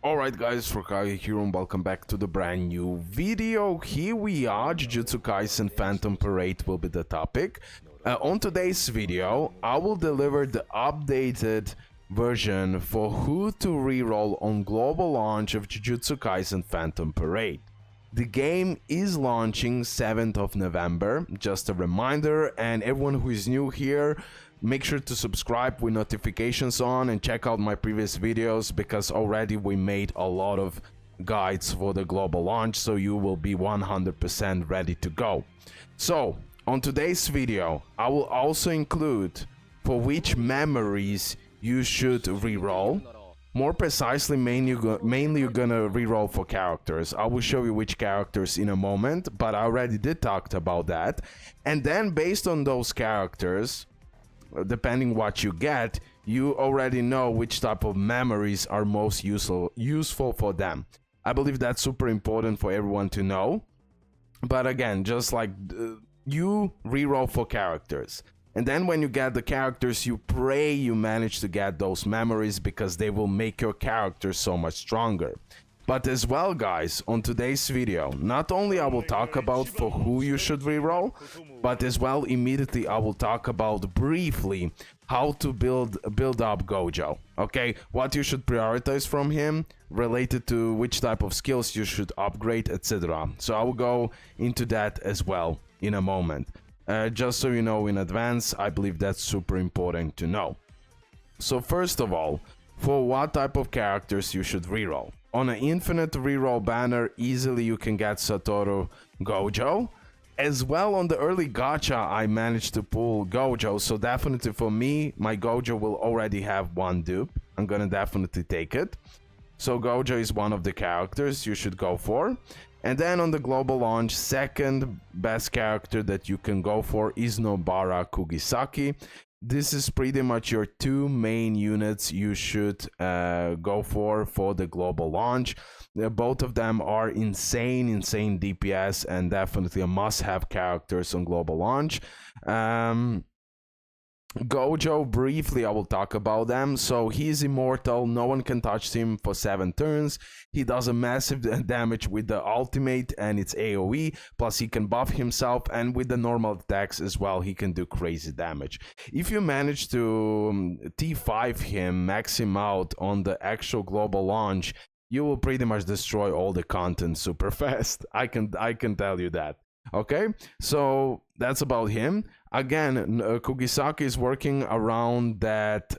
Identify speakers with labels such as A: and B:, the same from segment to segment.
A: Alright guys, RoKage here and welcome back to the brand new video. Here we are, Jujutsu Kaisen Phantom Parade will be the topic. On today's video, I will deliver the updated version for who to reroll on global launch of Jujutsu Kaisen Phantom Parade. The game is launching 7th of November, just a reminder, and everyone who is new here, make sure to subscribe with notifications on and check out my previous videos because already we made a lot of guides for the global launch, so you will be 100% ready to go. So, on today's video, I will also include for which memories you should reroll. More precisely, mainly you're gonna reroll for characters. I will show you which characters in a moment, but I already did talk about that. And then based on those characters, depending what you get, you already know which type of memories are most useful for them. I believe that's super important for everyone to know. But again, just like you reroll for characters. And then when you get the characters, you pray you manage to get those memories because they will make your character so much stronger. But as well, guys, on today's video, not only I will talk about for who you should reroll, but as well immediately I will talk about briefly how to build up Gojo. Okay, what you should prioritize from him, related to which type of skills you should upgrade, etc. So I will go into that as well in a moment. Just so you know in advance, I believe that's super important to know. So first of all, for what type of characters you should reroll. On an infinite reroll banner, easily you can get Satoru Gojo. As well, on the early gacha, I managed to pull Gojo, so definitely for me, my Gojo will already have one dupe. I'm gonna definitely take it. So Gojo is one of the characters you should go for. And then on the global launch, second best character that you can go for is Nobara Kugisaki. This is pretty much your two main units you should go for the global launch. Both of them are insane DPS and definitely a must-have characters on global launch. Gojo, briefly I will talk about them. So he's immortal, no one can touch him for 7 turns. He does a massive damage with the ultimate and its AoE, plus he can buff himself, and with the normal attacks as well he can do crazy damage. If you manage to T5 him, max him out on the actual global launch, you will pretty much destroy all the content super fast. I can tell you that. Okay, so that's about him. Again, Kugisaki is working around that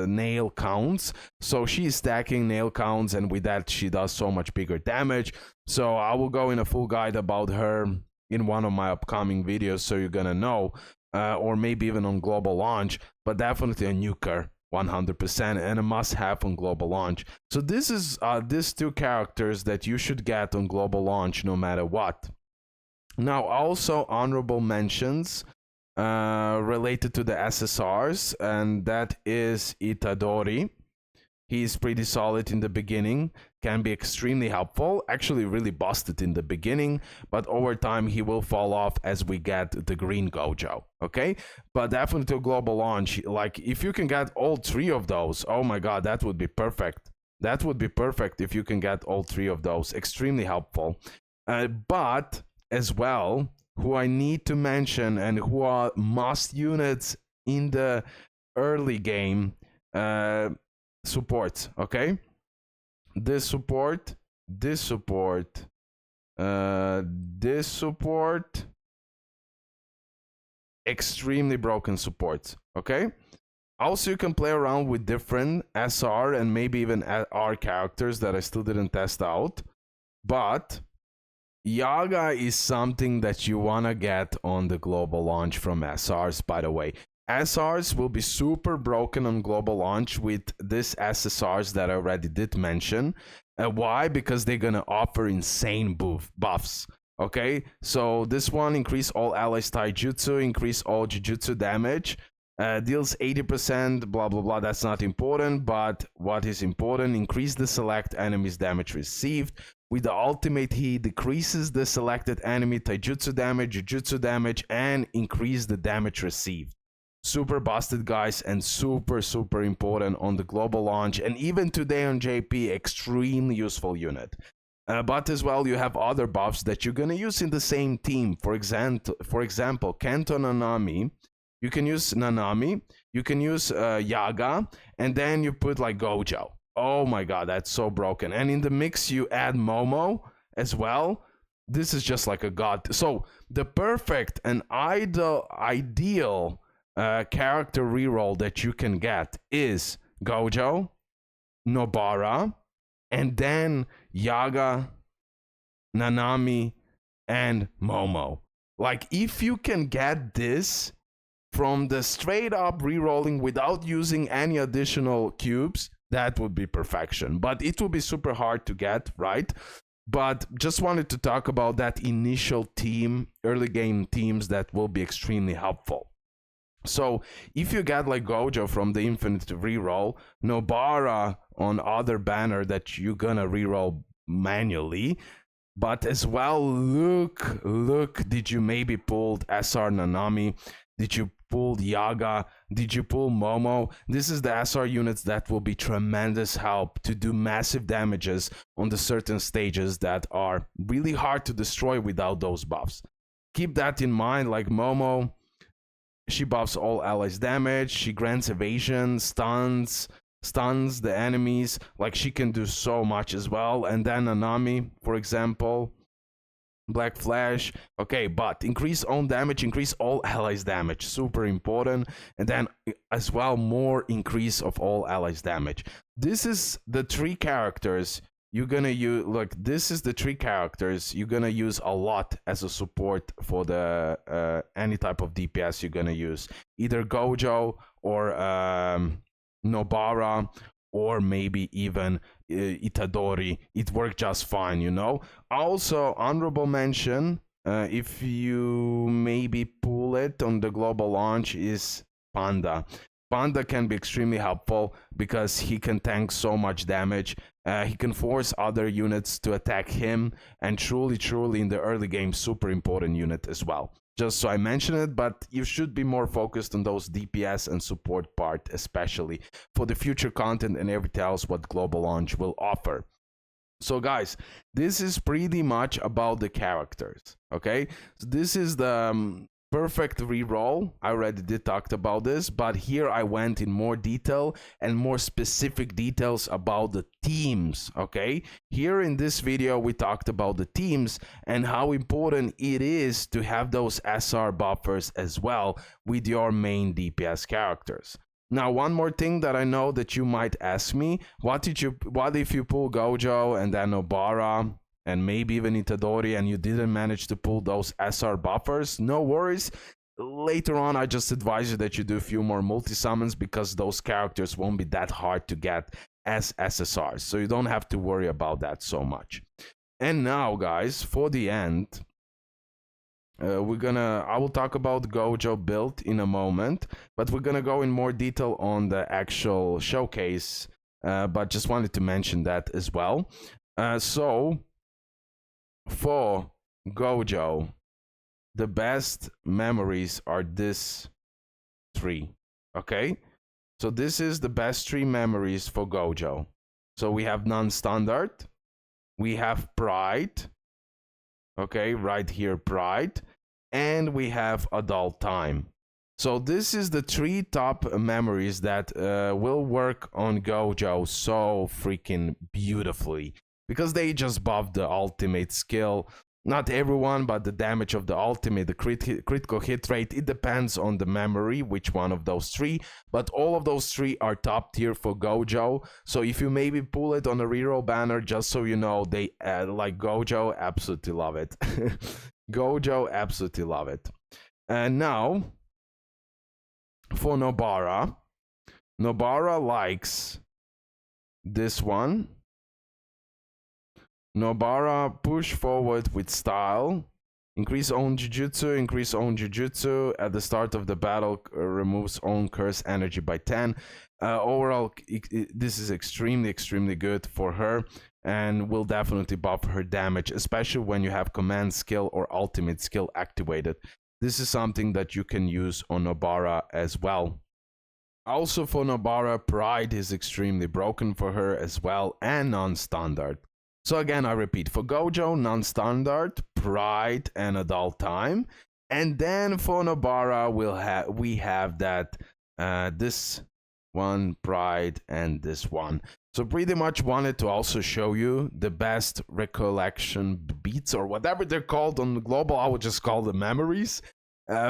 A: nail counts, so she's stacking nail counts, and with that she does so much bigger damage. So I will go in a full guide about her in one of my upcoming videos, so you're gonna know, or maybe even on global launch, but definitely a nuker 100% and a must-have on global launch. So this is these two characters that you should get on global launch no matter what. Now, also honorable mentions related to the SSRs, and that is Itadori. He's pretty solid in the beginning, can be extremely helpful, actually really busted in the beginning, but over time he will fall off as we get the green Gojo, okay? But definitely to global launch, like if you can get all 3 of those, oh my god, that would be perfect. That would be perfect if you can get all 3 of those, extremely helpful. But as well, who I need to mention and who are must units in the early game, supports, okay? This support, extremely broken supports, okay? Also, you can play around with different SR and maybe even R characters that I still didn't test out, but Yaga is something that you want to get on the global launch from SRs, by the way. SRs will be super broken on global launch with this SSRs that I already did mention. Why? Because they're going to offer insane buffs. Okay, so this one, increase all allies taijutsu, increase all jujutsu damage, deals 80%, blah blah blah. That's not important, but what is important, increase the select enemy's damage received. With the ultimate, he decreases the selected enemy taijutsu damage, jujutsu damage, and increase the damage received. super busted, guys, and super important on the global launch, and even today on JP, extremely useful unit. But as well, you have other buffs that you're gonna use in the same team. For example, Kento Nanami. You can use Nanami, you can use Yaga, and then you put like Gojo. Oh my god, that's so broken. And in the mix, you add Momo as well. This is just like a god. So the perfect and ideal character reroll that you can get is Gojo, Nobara, and then Yaga, Nanami, and Momo. Like, if you can get this from the straight up rerolling without using any additional cubes, that would be perfection. But it will be super hard to get, right? But just wanted to talk about that initial team, early game teams that will be extremely helpful. So if you get like Gojo from the infinite reroll, Nobara on other banner that you're gonna reroll manually, but as well, look, did you maybe pulled SR Nanami? Did you pull Yaga? Did you pull Momo? This is the SR units that will be tremendous help to do massive damages on the certain stages that are really hard to destroy without those buffs. Keep that in mind. Like Momo, she buffs all allies damage, she grants evasion, stuns the enemies. Like, she can do so much as well. And then Nanami, for example, Black Flash. Okay, but increase own damage, increase all allies damage, super important. And then as well, more increase of all allies damage. This is the three characters you're gonna use. Like, this is the three characters you're gonna use a lot as a support for the any type of DPS you're gonna use, either Gojo or Nobara, or maybe even Itadori. It worked just fine, you know. Also, honorable mention, if you maybe pull it on the global launch, is Panda. Panda can be extremely helpful because he can tank so much damage. He can force other units to attack him, and truly in the early game, super important unit as well. Just so I mention it, but you should be more focused on those DPS and support part, especially for the future content and everything else what global launch will offer. So guys, this is pretty much about the characters, okay? So this is the perfect reroll. I already did talk about this, but here I went in more detail and more specific details about the teams, okay? Here in this video, we talked about the teams and how important it is to have those SR buffers as well with your main DPS characters. Now, one more thing that I know that you might ask me, what if you pull Gojo and then Nobara and maybe even Itadori, and you didn't manage to pull those SR buffers? No worries. Later on, I just advise you that you do a few more multi-summons because those characters won't be that hard to get as SSRs. So you don't have to worry about that so much. And now, guys, for the end, I will talk about Gojo build in a moment, but we're gonna go in more detail on the actual showcase, but just wanted to mention that as well. So for Gojo, the best memories are this three, okay? So this is the best three memories for Gojo. So we have non-standard, we have pride, okay, right here, pride, and we have adult time. So this is the three top memories that will work on Gojo so freaking beautifully, because they just buff the ultimate skill. Not everyone, but the damage of the ultimate, the critical hit rate, it depends on the memory, which one of those three, but all of those three are top tier for Gojo. So if you maybe pull it on a reroll banner, just so you know, they like Gojo, absolutely love it. Gojo, absolutely love it. And now, for Nobara, Nobara likes this one. Nobara, push forward with style, increase own Jujutsu, at the start of the battle, removes own curse energy by 10. Overall, this is extremely good for her, and will definitely buff her damage, especially when you have command skill or ultimate skill activated. this is something that you can use on Nobara as well. Also for Nobara, Pride is extremely broken for her as well, and non-standard. So again, I repeat, for Gojo, non-standard, Pride, and Adult Time. And then for Nobara, we have that this one, Pride, and this one. So pretty much wanted to also show you the best recollection beats, or whatever they're called on the global. I would just call them memories.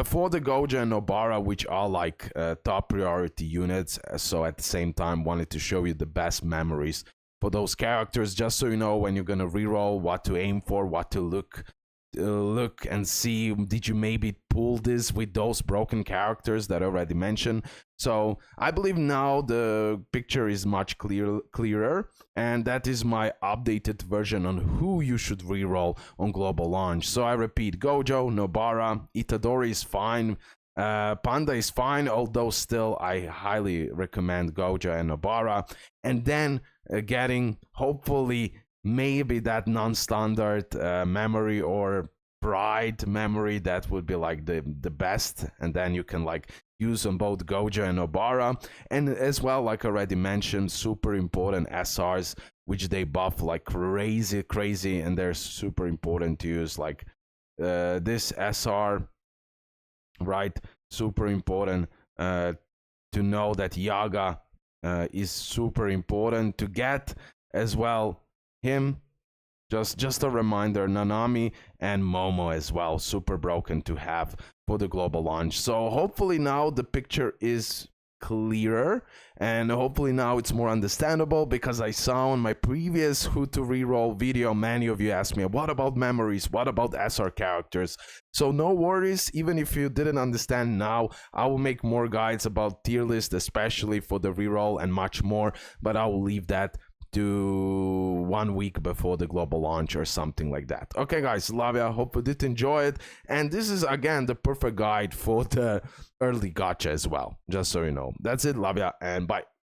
A: For the Gojo and Nobara, which are like top priority units. So at the same time, wanted to show you the best memories for those characters, just so you know when you're gonna reroll what to aim for, what to look and see. Did you maybe pull this with those broken characters that I already mentioned? So I believe now the picture is much clearer, and that is my updated version on who you should reroll on global launch. So I repeat, Gojo, Nobara, Itadori is fine, Panda is fine, although still I highly recommend Gojo and Nobara. And then getting hopefully maybe that non-standard memory or Pride memory, that would be like the best, and then you can like use on both Gojo and Nobara. And as well, like I already mentioned, super important SRs, which they buff like crazy, and they're super important to use, like this SR, right? Super important to know that Yaga is super important to get as well. Him, just a reminder, Nanami and Momo as well, super broken to have for the global launch. So hopefully now the picture is clearer, and hopefully now it's more understandable, because I saw on my previous who to reroll video, many of you asked me, what about memories, what about SR characters? So no worries, even if you didn't understand now, I will make more guides about tier list, especially for the reroll and much more, but I will leave that to 1 week before the global launch or something like that. Okay guys, love ya, hope you did enjoy it, and this is again the perfect guide for the early gacha as well, just so you know. That's it, love ya, and bye.